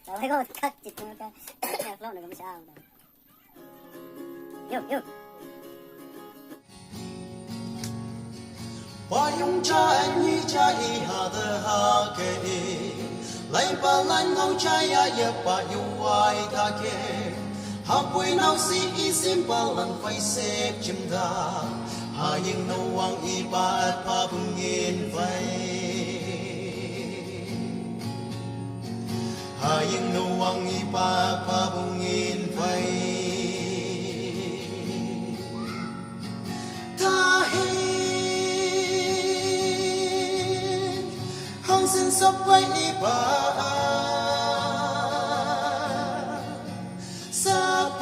Rồi có cắt chích nó cái lâu này cũng sao rồi. Yo. Ba yung cha anh như cha y hà the hà kê lấy ba lan ngau cha ya ba yung wai tha kê hà bui nau si y sim ba lan phai xếp chim đa hà yung nâu wang y ba at pa bung yên phai hà yung nâu wang y ba pa bung yên phai xin sắp quay ba sắp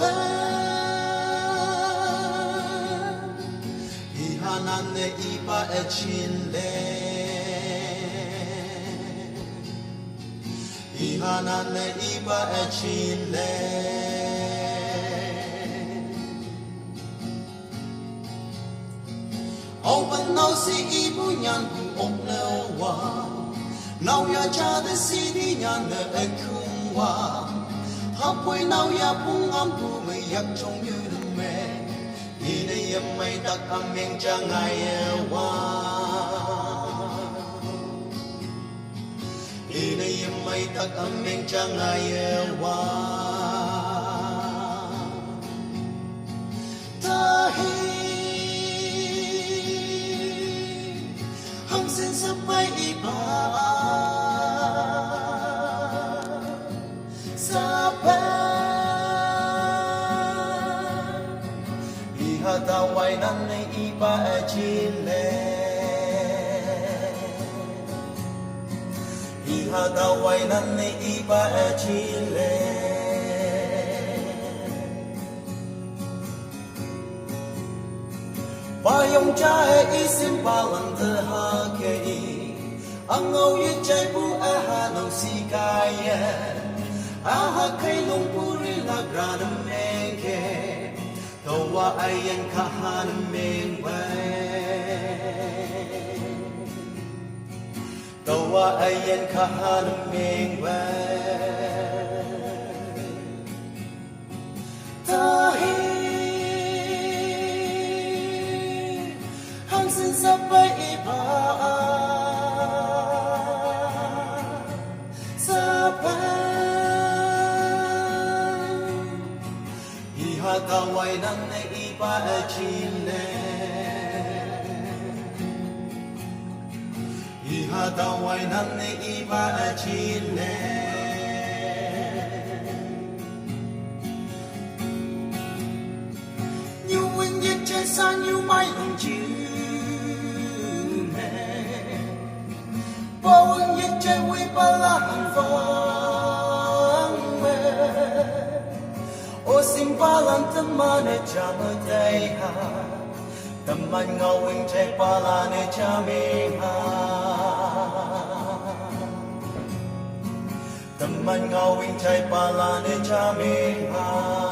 i hanan ne iba e chinle i hanan ne iba e chinle open no si ibu nyan bu op no wa now ya cha the city nyan the ekungwa hapoi now ya pungam pu me yak chong yu du me ine yam mai tak ameng cha ngai wa ine yam mai tak ameng cha ngai wa ta hi hang sin sa pai ba ta wai nan nei iba e chile iha ta wai nan nei iba e chile ba yong cha e isim ba lang the ha ke i ang ngau ye chai pu a ha no si kai ye a ha kai long pu ri la gra na me ke Tawa ayan kahan ming way Tawa ayan kahan ming way Tahi hang sin sabay iba Tawai nan ne iba e chile iha tawai nan ne iba e chile như wing yết chơi san như mai lòng chiu me bao wing yết chơi quy ba la hằng vang me o sim pa lan tâm ma ne cha mơ tay ha tâm man ngau wing chạy pa la ne cha mi ha tâm man ngau wing chạy pa la ne cha mi ha